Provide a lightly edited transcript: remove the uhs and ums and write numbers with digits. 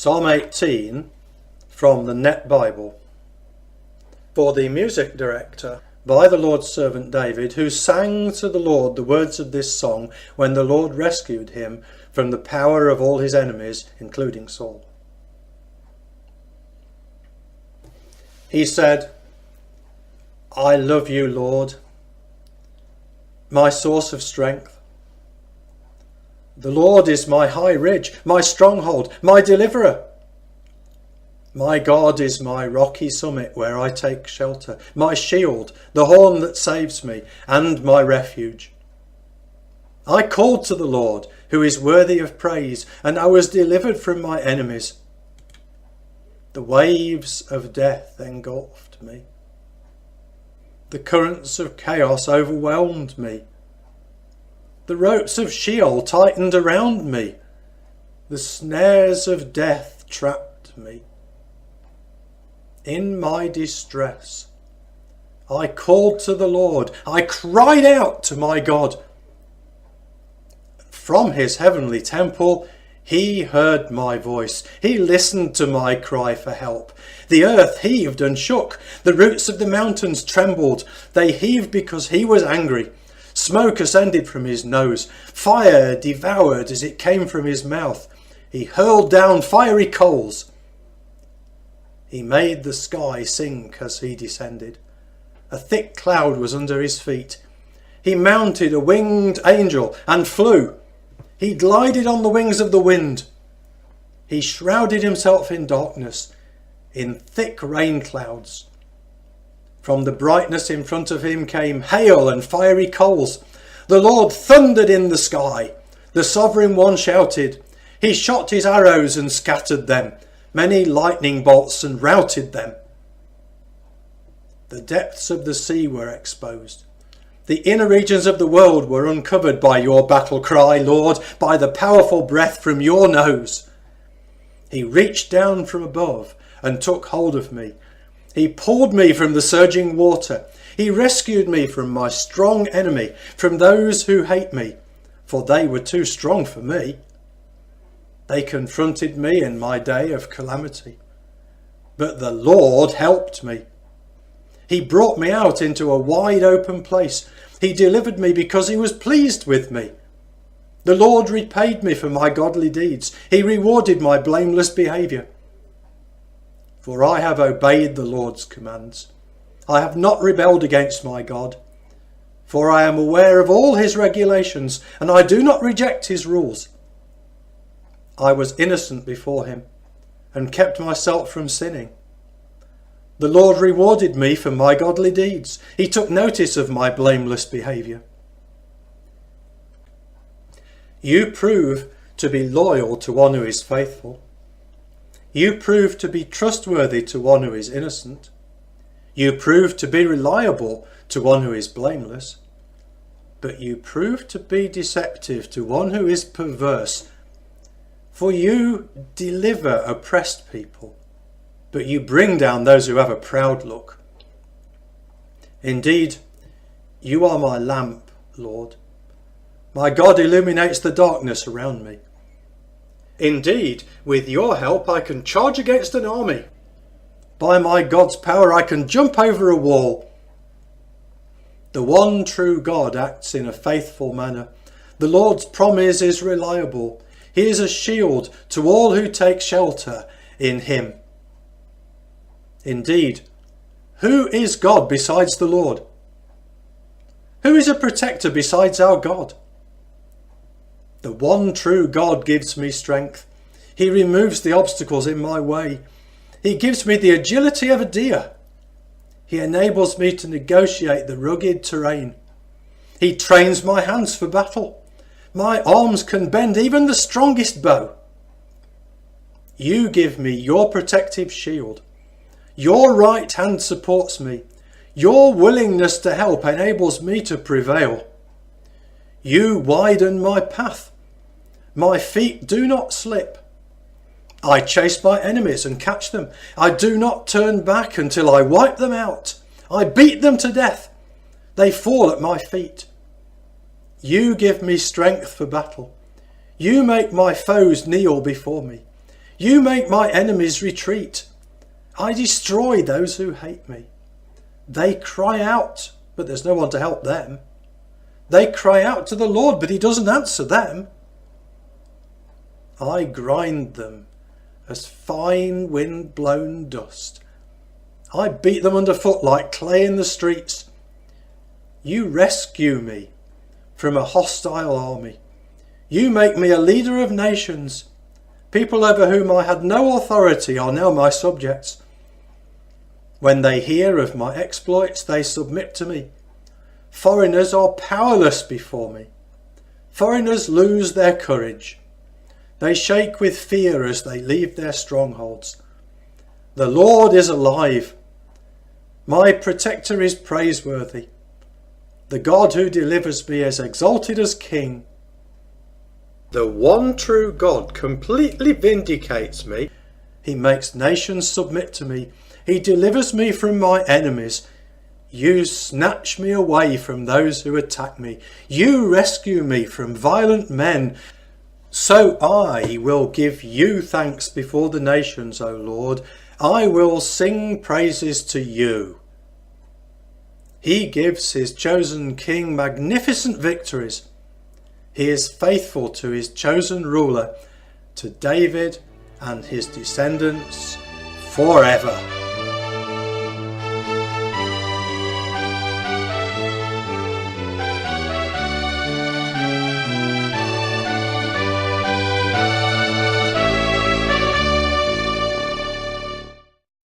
Psalm 18 from the Net Bible. For the music director, by the Lord's servant David, who sang to the Lord the words of this song when the Lord rescued him from the power of all his enemies, including Saul. He said, I love you, Lord, my source of strength. The Lord is my high ridge, my stronghold, my deliverer. My God is my rocky summit where I take shelter, my shield, the horn that saves me, and my refuge. I called to the Lord, who is worthy of praise, and I was delivered from my enemies. The waves of death engulfed me. The currents of chaos overwhelmed me. The ropes of Sheol tightened around me. The snares of death trapped me. In my distress, I called to the Lord. I cried out to my God. From his heavenly temple, he heard my voice. He listened to my cry for help. The earth heaved and shook. The roots of the mountains trembled. They heaved because he was angry. Smoke ascended from his nose. Fire devoured as it came from his mouth. He hurled down fiery coals. He made the sky sink as he descended. A thick cloud was under his feet. He mounted a winged angel and flew. He glided on the wings of the wind. He shrouded himself in darkness, in thick rain clouds. From the brightness in front of him came hail and fiery coals. The Lord thundered in the sky. The Sovereign One shouted. He shot his arrows and scattered them, many lightning bolts, and routed them. The depths of the sea were exposed. The inner regions of the world were uncovered by your battle cry, Lord, by the powerful breath from your nose. He reached down from above and took hold of me. He pulled me from the surging water. He rescued me from my strong enemy, from those who hate me, for they were too strong for me. They confronted me in my day of calamity, but the Lord helped me. He brought me out into a wide open place. He delivered me because he was pleased with me. The Lord repaid me for my godly deeds. He rewarded my blameless behaviour. For I have obeyed the Lord's commands. I have not rebelled against my God. For I am aware of all his regulations, and I do not reject his rules. I was innocent before him, and kept myself from sinning. The Lord rewarded me for my godly deeds. He took notice of my blameless behaviour. You prove to be loyal to one who is faithful. You prove to be trustworthy to one who is innocent. You prove to be reliable to one who is blameless. But you prove to be deceptive to one who is perverse. For you deliver oppressed people, but you bring down those who have a proud look. Indeed, you are my lamp, Lord. My God illuminates the darkness around me. Indeed, with your help I can charge against an army. By my God's power I can jump over a wall. The one true God acts in a faithful manner. The Lord's promise is reliable. He is a shield to all who take shelter in him. Indeed, who is God besides the Lord? Who is a protector besides our God? The one true God gives me strength. He removes the obstacles in my way. He gives me the agility of a deer. He enables me to negotiate the rugged terrain. He trains my hands for battle. My arms can bend even the strongest bow. You give me your protective shield. Your right hand supports me. Your willingness to help enables me to prevail. You widen my path. My feet do not slip. I chase my enemies and catch them. I do not turn back until I wipe them out. I beat them to death. They fall at my feet. You give me strength for battle. You make my foes kneel before me. You make my enemies retreat. I destroy those who hate me. They cry out, but there's no one to help them. They cry out to the Lord, but he doesn't answer them. I grind them as fine wind-blown dust. I beat them underfoot like clay in the streets. You rescue me from a hostile army. You make me a leader of nations. People over whom I had no authority are now my subjects. When they hear of my exploits, they submit to me. Foreigners are powerless before me. Foreigners lose their courage. They shake with fear as they leave their strongholds. The Lord is alive. My protector is praiseworthy. The God who delivers me is exalted as King. The one true God completely vindicates me. He makes nations submit to me. He delivers me from my enemies. You snatch me away from those who attack me. You rescue me from violent men. So I will give you thanks before the nations, O Lord. I will sing praises to you. He gives his chosen king magnificent victories. He is faithful to his chosen ruler, to David and his descendants forever.